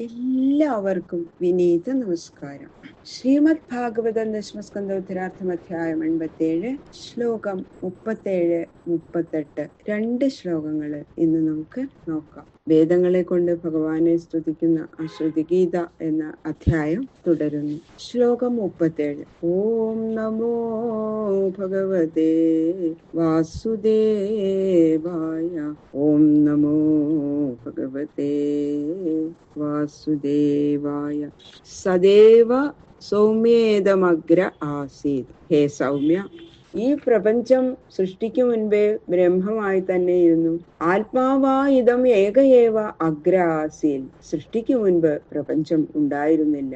എല്ലാവർക്കും വിനീത നമസ്കാരം. ശ്രീമദ് ഭാഗവതം ദശമസ്കന്ധ ഉത്തരാർത്ഥം അധ്യായം 87 ശ്ലോകം 37-38 രണ്ട് ശ്ലോകങ്ങൾ ഇന്ന് നമുക്ക് നോക്കാം. വേദങ്ങളെ കൊണ്ട് ഭഗവാനെ സ്തുതിക്കുന്ന അശ്രുതിഗീത എന്ന അധ്യായം തുടരുന്നു. ശ്ലോകം 37. ഓം നമോ ഭഗവതേ വാസുദേവായ. ഓം നമോ ഭഗവതേ വാസുദേവായ. സദേവ സൗമ്യേതമഗ്ര ആസീത്. ഹേ സൗമ്യ, ഈ പ്രപഞ്ചം സൃഷ്ടിക്കു മുൻപേ ബ്രഹ്മമായി തന്നെ ഇരുന്നു. ആത്മാവായിതം ഏകയേവ അഗ്ര ആസീൽ. സൃഷ്ടിക്കു മുൻപ് പ്രപഞ്ചം ഉണ്ടായിരുന്നില്ല,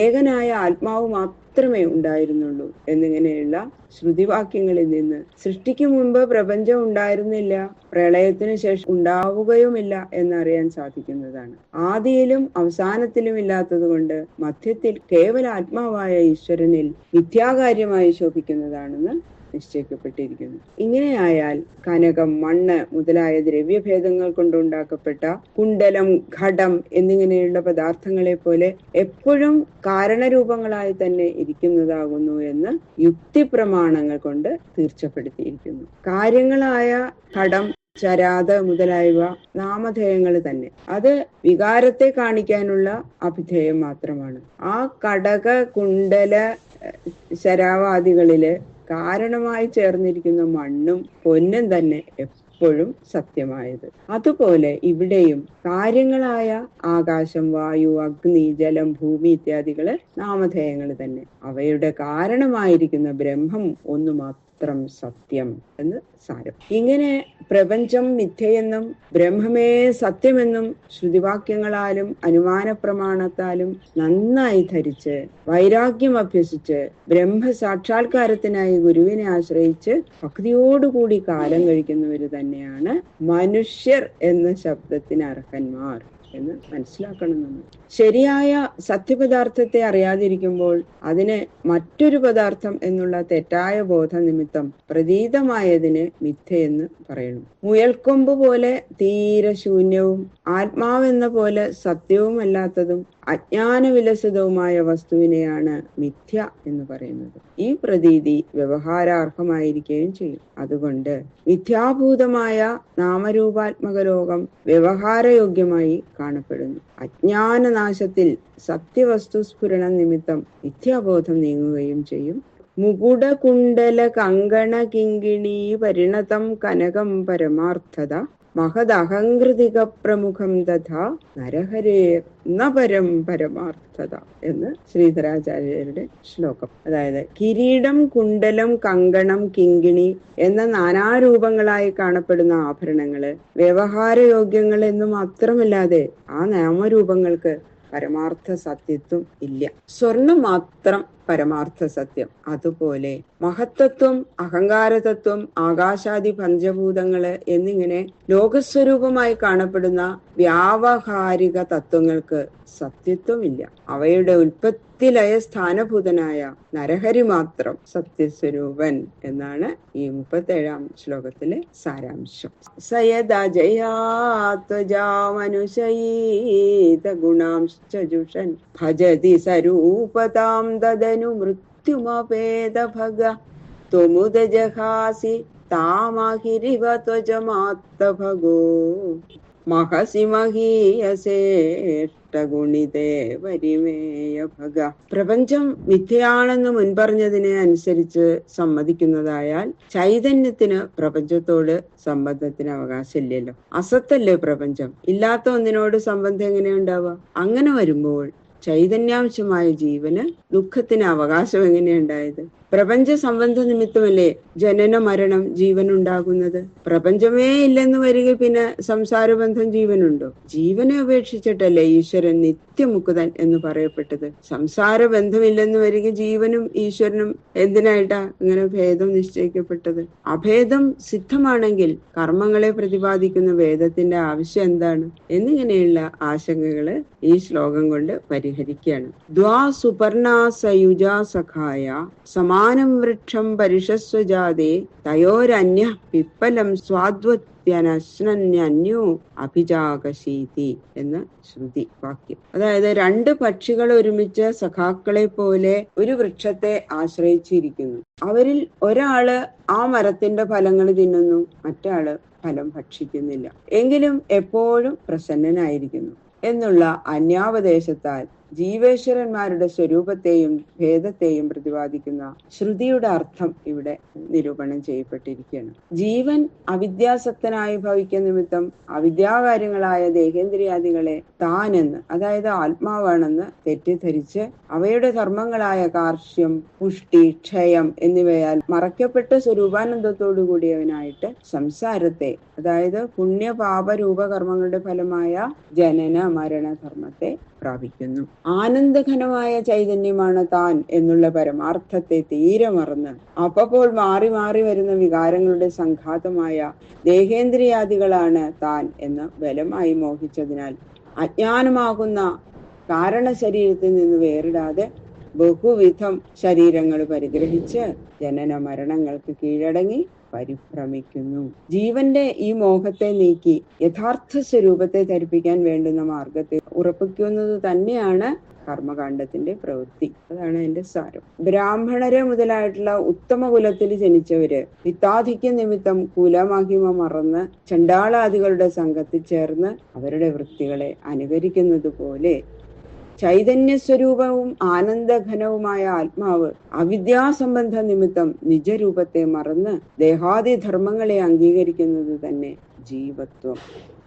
ഏകനായ ആത്മാവ് മാത്രമേ ഉണ്ടായിരുന്നുള്ളൂ എന്നിങ്ങനെയുള്ള ശ്രുതിവാക്യങ്ങളിൽ നിന്ന് സൃഷ്ടിക്കു മുൻപ് പ്രപഞ്ചം ഉണ്ടായിരുന്നില്ല, പ്രളയത്തിനു ശേഷം ഉണ്ടാവുകയുമില്ല എന്നറിയാൻ സാധിക്കുന്നതാണ്. ആദിയിലും അവസാനത്തിലും ഇല്ലാത്തത് കൊണ്ട് മധ്യത്തിൽ കേവല ആത്മാവായ ഈശ്വരനിൽ മിഥ്യാകാര്യമായി ശോഭിക്കുന്നതാണെന്ന് നിശ്ചയിക്കപ്പെട്ടിരിക്കുന്നു. ഇങ്ങനെയായാൽ കനകം, മണ്ണ് മുതലായ ദ്രവ്യഭേദങ്ങൾ കൊണ്ടുണ്ടാക്കപ്പെട്ട കുണ്ടലം, ഘടം എന്നിങ്ങനെയുള്ള പദാർത്ഥങ്ങളെ പോലെ എപ്പോഴും കാരണരൂപങ്ങളായി തന്നെ ഇരിക്കുന്നതാകുന്നു എന്ന് യുക്തിപ്രമാണങ്ങൾ കൊണ്ട് തീർച്ചപ്പെടുത്തിയിരിക്കുന്നു. കാര്യങ്ങളായ ഘടം, ചരാത് മുതലായവ നാമധേയങ്ങൾ തന്നെ. അത് വികാരത്തെ കാണിക്കാനുള്ള അഭിധേയം മാത്രമാണ്. ആ കടക, കുണ്ടല, ശരാവാദികളില് കാരണമായി ചേർന്നിരിക്കുന്ന മണ്ണും പൊന്നും തന്നെ എപ്പോഴും സത്യമായത്. അതുപോലെ ഇവിടെയും കാര്യങ്ങളായ ആകാശം, വായു, അഗ്നി, ജലം, ഭൂമി ഇത്യാദികള് നാമധേയങ്ങൾ തന്നെ. അവയുടെ കാരണമായിരിക്കുന്ന ബ്രഹ്മം ഒന്നു മാത്രം സത്യം എന്ന് സാരം. ഇങ്ങനെ പ്രപഞ്ചം മിഥ്യയെന്നും ബ്രഹ്മമേ സത്യമെന്നും ശ്രുതിവാക്യങ്ങളാലും അനുമാന പ്രമാണത്താലും നന്നായി ധരിച്ച് വൈരാഗ്യം അഭ്യസിച്ച് ബ്രഹ്മസാക്ഷാത്കാരത്തിനായി ഗുരുവിനെ ആശ്രയിച്ച് ഭക്തിയോടുകൂടി കാലം കഴിക്കുന്നവര് തന്നെയാണ് മനുഷ്യർ എന്ന ശബ്ദത്തിന് അർഹന്മാർ എന്ന് മനസ്സിലാക്കണം. നമ്മൾ ശരിയായ സത്യപദാർത്ഥത്തെ അറിയാതിരിക്കുമ്പോൾ അതിന് മറ്റൊരു പദാർത്ഥം എന്നുള്ള തെറ്റായ ബോധ നിമിത്തം പ്രതീതമായതിന് മിഥ്യയെന്ന് പറയുന്നു. മുയൽക്കൊമ്പ് പോലെ തീരെ ശൂന്യവും ആത്മാവെന്ന പോലെ സത്യവുമല്ലാത്തതും അജ്ഞാനവിലസിതവുമായ വസ്തുവിനെയാണ് മിഥ്യ എന്ന് പറയുന്നത്. ഈ പ്രതീതി വ്യവഹാരാർഹമായിരിക്കുകയും ചെയ്യും. അതുകൊണ്ട് മിഥ്യാഭൂതമായ നാമരൂപാത്മക ലോകം വ്യവഹാരയോഗ്യമായി കാണപ്പെടുന്നു. അജ്ഞാനനാശത്തിൽ സത്യവസ്തു സ്ഫുരണം നിമിത്തം മിഥ്യാബോധം നീങ്ങുകയും ചെയ്യും. മുകുട കുണ്ടല കങ്കണ കിങ്കിണി പരിണതം കനകം പരമാർത്ഥത മഹദഹങ്കൃതിക പ്രമുഖം തഥാ നരഹരേ നപരം പരമാർത്ഥത എന്ന് ശ്രീധരാചാര്യരുടെ ശ്ലോകം. അതായത് കിരീടം, കുണ്ടലം, കങ്കണം, കിങ്കിണി എന്ന നാനാരൂപങ്ങളായി കാണപ്പെടുന്ന ആഭരണങ്ങള് വ്യവഹാരയോഗ്യങ്ങൾ എന്ന് മാത്രമല്ലാതെ ആ നാമരൂപങ്ങൾക്ക് പരമാർത്ഥ സത്യത്വം ഇല്ല. സ്വർണം മാത്രം പരമാർത്ഥ സത്യം. അതുപോലെ മഹത്തത്വം, അഹങ്കാരതത്വം, ആകാശാദി പഞ്ചഭൂതങ്ങള് എന്നിങ്ങനെ ലോകസ്വരൂപമായി കാണപ്പെടുന്ന വ്യാവഹാരിക തത്വങ്ങൾക്ക് സത്യത്വമില്ല. അവയുടെ ഉൽപ്പത്തിലയ സ്ഥാനഭൂതനായ നരഹരി മാത്രം സത്യസ്വരൂപൻ എന്നാണ് ഈ 37-ാം ശ്ലോകത്തിലെ സാരാംശം. സയദജയാത്വജാമനുശയീത ഗുണാംശ്ചജുഷൻ ഭജതി സരൂപതാം തദനു മൃത്യുമപേത ഭഗ ത്വമുദജഹാസി താമഹിരിവ ത്വജമാത്ത ഭഗോ മഹസി മഹീയസേഷ്ടഗുണിതേ വരിമേയ ഭഗ. പ്രപഞ്ചം മിഥ്യയാണെന്ന് മുൻപറഞ്ഞതിനെ അനുസരിച്ച് സമ്മതിക്കുന്നതായാൽ ചൈതന്യത്തിന് പ്രപഞ്ചത്തോട് സംബന്ധത്തിന് അവകാശമില്ലല്ലോ. അസത്തല്ലേ പ്രപഞ്ചം. ഇല്ലാത്ത ഒന്നിനോട് സംബന്ധം എങ്ങനെ ഉണ്ടാവുക? അങ്ങനെ വരുമ്പോൾ ചൈതന്യാംശമായ ജീവന് ദുഃഖത്തിന് അവകാശം എങ്ങനെയുണ്ടായത്? പ്രപഞ്ച സംബന്ധ നിമിത്തമല്ലേ ജനന മരണം ജീവനുണ്ടാകുന്നത്. പ്രപഞ്ചമേ ഇല്ലെന്ന് വരിക പിന്നെ സംസാരബന്ധം ജീവനുണ്ടോ? ജീവനെ അപേക്ഷിച്ചിട്ടല്ലേ ഈശ്വരൻ നിത്യമുക്തൻ എന്ന് പറയപ്പെട്ടത്. സംസാര ബന്ധമില്ലെന്ന് വരിക ജീവനും ഈശ്വരനും എന്തിനായിട്ടാ ഇങ്ങനെ ഭേദം നിശ്ചയിക്കപ്പെട്ടത്? അഭേദം സിദ്ധമാണെങ്കിൽ കർമ്മങ്ങളെ പ്രതിപാദിക്കുന്ന വേദത്തിന്റെ ആവശ്യം എന്താണ് എന്നിങ്ങനെയുള്ള ആശങ്കകള് ഈ ശ്ലോകം കൊണ്ട് പരിഹരിക്കുകയാണ്. ദ്വാ സുപർണാ സയുജാ സഖായ സമാനം വൃക്ഷം പരിഷസ്വജാതേ തയോരന്യ പിപ്പലം സ്വാദ്വത് പ്രത്യുത്പ്യനശ്നന്യന്യോ അഭിജാകശീതി എന്ന ശ്രുതി വാക്യം. അതായത് രണ്ട് പക്ഷികൾ ഒരുമിച്ച് സഖാക്കളെ പോലെ ഒരു വൃക്ഷത്തെ ആശ്രയിച്ചിരിക്കുന്നു. അവരിൽ ഒരാള് ആ മരത്തിന്റെ ഫലങ്ങൾ തിന്നുന്നു, മറ്റാള് ഫലം ഭക്ഷിക്കുന്നില്ല, എങ്കിലും എപ്പോഴും പ്രസന്നനായിരിക്കുന്നു എന്നുള്ള അന്യാപദേശത്താൽ ജീവേശ്വരന്മാരുടെ സ്വരൂപത്തെയും ഭേദത്തെയും പ്രതിപാദിക്കുന്ന ശ്രുതിയുടെ അർത്ഥം ഇവിടെ നിരൂപണം ചെയ്യപ്പെട്ടിരിക്കുകയാണ്. ജീവൻ അവിദ്യാസക്തനായി ഭവിക്കുന്ന നിമിത്തം അവിദ്യാകാര്യങ്ങളായ ദേഹേന്ദ്രിയാദികളെ താനെന്ന്, അതായത് ആത്മാവാണെന്ന് തെറ്റിദ്ധരിച്ച് അവയുടെ ധർമ്മങ്ങളായ കാർഷ്യം, പുഷ്ടി, ക്ഷയം എന്നിവയാൽ മറയ്ക്കപ്പെട്ട സ്വരൂപാനന്ദത്തോടു കൂടിയവനായിട്ട് സംസാരത്തെ, അതായത് പുണ്യപാപ രൂപകർമ്മങ്ങളുടെ ഫലമായ ജനന മരണ ധർമ്മത്തെ പ്രാപിക്കുന്നു. ആനന്ദഘനമായ ചൈതന്യമാണ് താൻ എന്നുള്ള പരമാർത്ഥത്തെ തീരെ മറന്ന് അപ്പോൾ മാറി മാറി വരുന്ന വികാരങ്ങളുടെ സംഘാതമായ ദേഹേന്ദ്രിയാദികളാണ് താൻ എന്ന് ബലമായി മോഹിച്ചതിനാൽ അജ്ഞാനമാകുന്ന കാരണ ശരീരത്തിൽ നിന്ന് വേറിടാതെ ബഹുവിധം ശരീരങ്ങൾ പരിഗ്രഹിച്ച് ജനന മരണങ്ങൾക്ക് കീഴടങ്ങി പരിഭ്രമിക്കുന്നു. ജീവന്റെ ഈ മോഹത്തെ നീക്കി യഥാർത്ഥ സ്വരൂപത്തെ ധരിപ്പിക്കാൻ വേണ്ടുന്ന മാർഗത്തെ ഉറപ്പിക്കുന്നത് തന്നെയാണ് കർമ്മകാണ്ഡത്തിന്റെ പ്രവൃത്തി. അതാണ് അതിന്റെ സാരം. ബ്രാഹ്മണരെ മുതലായിട്ടുള്ള ഉത്തമ കുലത്തിൽ ജനിച്ചവര് പിത്താധിക്യ നിമിത്തം കുലമഹിമ മറന്ന് ചണ്ടാളാദികളുടെ സംഘത്തിൽ ചേർന്ന് അവരുടെ വൃത്തികളെ അനുകരിക്കുന്നത് പോലെ ചൈതന്യസ്വരൂപവും ആനന്ദഘനവുമായ ആത്മാവ് അവിദ്യാസംബന്ധ നിമിത്തം നിജരൂപത്തെ മറന്ന് ദേഹാദിധർമ്മങ്ങളെ അംഗീകരിക്കുന്നത് തന്നെ ജീവത്വം.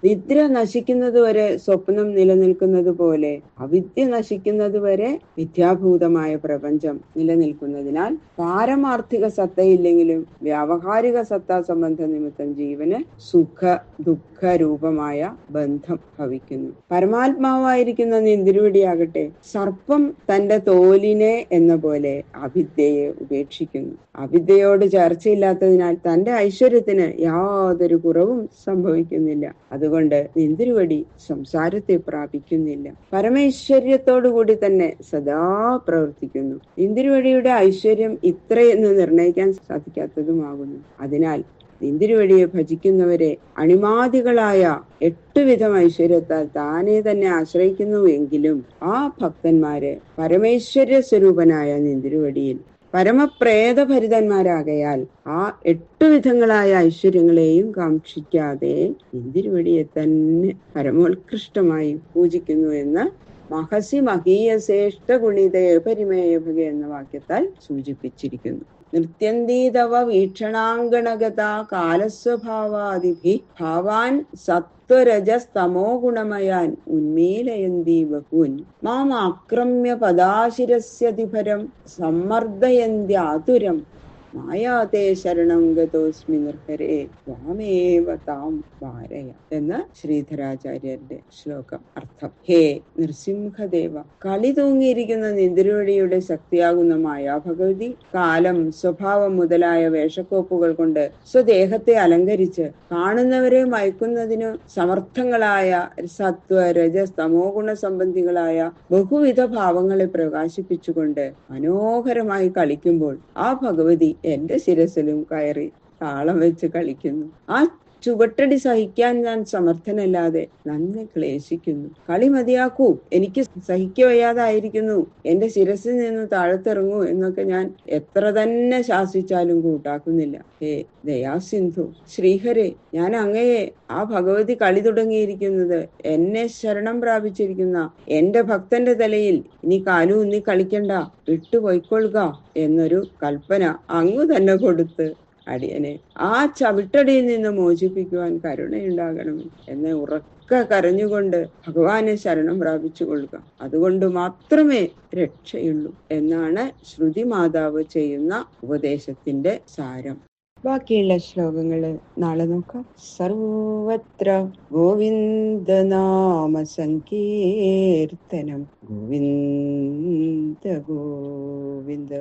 നിദ്ര നശിക്കുന്നതുവരെ സ്വപ്നം നിലനിൽക്കുന്നത് പോലെ അവിദ്യ നശിക്കുന്നതുവരെ മിഥ്യാഭൂതമായ പ്രപഞ്ചം നിലനിൽക്കുന്നതിനാൽ പാരമാർത്ഥിക സത്തയില്ലെങ്കിലും വ്യാവഹാരിക സത്താ സംബന്ധ നിമിത്തം ജീവന് സുഖ ദുഃഖ രൂപമായ ബന്ധം ഭവിക്കുന്നു. പരമാത്മാവായിരിക്കുന്ന നിന്തിരുവടിയാകട്ടെ സർപ്പം തന്റെ തോലിനെ എന്ന പോലെ അവിദ്യയെ ഉപേക്ഷിക്കുന്നു. അവിദ്യയോട് ചേർച്ചയില്ലാത്തതിനാൽ തന്റെ ഐശ്വര്യത്തിന് യാതൊരു കുറവും സംഭവിക്കുന്നില്ല. അതുകൊണ്ട് നിന്തിരുവടി സംസാരത്തെ പ്രാപിക്കുന്നില്ല. പരമൈശ്വര്യത്തോടുകൂടി തന്നെ സദാ പ്രവർത്തിക്കുന്നു. നിന്തിരുവടിയുടെ ഐശ്വര്യം ഇത്രയെന്ന് നിർണയിക്കാൻ സാധിക്കാത്തതുമാകുന്നു. അതിനാൽ നിന്തിരുവടിയെ ഭജിക്കുന്നവരെ അണിമാദികളായ 8 വിധം ഐശ്വര്യത്താൽ താനെ തന്നെ ആശ്രയിക്കുന്നുവെങ്കിലും ആ ഭക്തന്മാര് പരമൈശ്വര്യ സ്വരൂപനായ നിന്തിരുവടിയിൽ പരമപ്രേതഭരിതന്മാരാകയാൽ ആ 8 വിധങ്ങളായ ഐശ്വര്യങ്ങളെയും കാക്ഷിക്കാതെ നിന്തിരുവടിയെ തന്നെ പരമോത്കൃഷ്ടമായി പൂജിക്കുന്നു എന്ന് മഹസി മഹീയ ശ്രേഷ്ഠ ഗുണിതേ പരിമേയഭഗ എന്ന വാക്യത്താൽ സൂചിപ്പിച്ചിരിക്കുന്നു. നൃത്യന്തീതവ വീക്ഷണാങ്കണഗത കാലസ്വഭാവാദിഭി ഭാവാൻ സത്വരജസ്തമോ ഗുണമയാൻ ഉന്മീലയന്തി ബഹൂൻ മാം ആക്രമ്യ പദാശിരസ്യതിഭരം സമ്മർദ്ദയന്ത്യാതുരം മായാതേ ശരണം ഗതോസ്മി നിർഹരേ ത്വാമേവ താം ഭാരയ എന്ന ശ്രീധരാചാര്യരുടെ ശ്ലോകം അർത്ഥം. ഹേ നൃസിംഹദേവ, കളി തൂങ്ങിയിരിക്കുന്ന നിന്തിരുവടിയുടെ ശക്തിയാകുന്ന മായാഭഗവതി കാലം, സ്വഭാവം മുതലായ വേഷക്കോപ്പുകൾ കൊണ്ട് സ്വദേഹത്തെ അലങ്കരിച്ച് കാണുന്നവരെ മയക്കുന്നതിന് സമർത്ഥങ്ങളായ സത്വ രജസ് തമോ ഗുണ സംബന്ധികളായ ബഹുവിധ ഭാവങ്ങളെ പ്രകാശിപ്പിച്ചുകൊണ്ട് മനോഹരമായി കളിക്കുമ്പോൾ ആ ഭഗവതി എന്റെ ശിരസിലും കയറി താളം വെച്ച് കളിക്കുന്നു. ആ ചുവട്ടടി സഹിക്കാൻ ഞാൻ സമർത്ഥനല്ലാതെ നന്നെ ക്ലേശിക്കുന്നു. കളി മതിയാക്കൂ, എനിക്ക് സഹിക്കവയ്യാതായിരിക്കുന്നു, എന്റെ ശിരസിൽ നിന്ന് താഴത്തിറങ്ങൂ എന്നൊക്കെ ഞാൻ എത്ര തന്നെ ശാസിച്ചാലും കൂട്ടാക്കുന്നില്ല. ഹേ ദയാസിന്ധു ശ്രീഹരേ, ഞാൻ അങ്ങയെ ആ ഭഗവതി കളി തുടങ്ങിയിരിക്കുന്നത് എന്നെ ശരണം പ്രാപിച്ചിരിക്കുന്ന എന്റെ ഭക്തന്റെ തലയിൽ ഇനി കാലൂന്നി കളിക്കണ്ട, വിട്ടുപോയിക്കൊള്ളുക എന്നൊരു കൽപ്പന അങ്ങു തന്നെ കൊടുത്ത് അടിയനെ ആ ചവിട്ടടിയിൽ നിന്ന് മോചിപ്പിക്കുവാൻ കരുണയുണ്ടാകണം എന്ന് ഉറക്ക കരഞ്ഞുകൊണ്ട് ഭഗവാനെ ശരണം പ്രാപിച്ചു കൊള്ളുക. അതുകൊണ്ട് മാത്രമേ രക്ഷയുള്ളൂ എന്നാണ് ശ്രുതി മാതാവ് ചെയ്യുന്ന ഉപദേശത്തിന്റെ സാരം. ബാക്കിയുള്ള ശ്ലോകങ്ങള് നാളെ നോക്കാം. സർവത്ര ഗോവിന്ദനാമ സങ്കീർത്തനം. ഗോവിന്ദ ഗോവിന്ദ.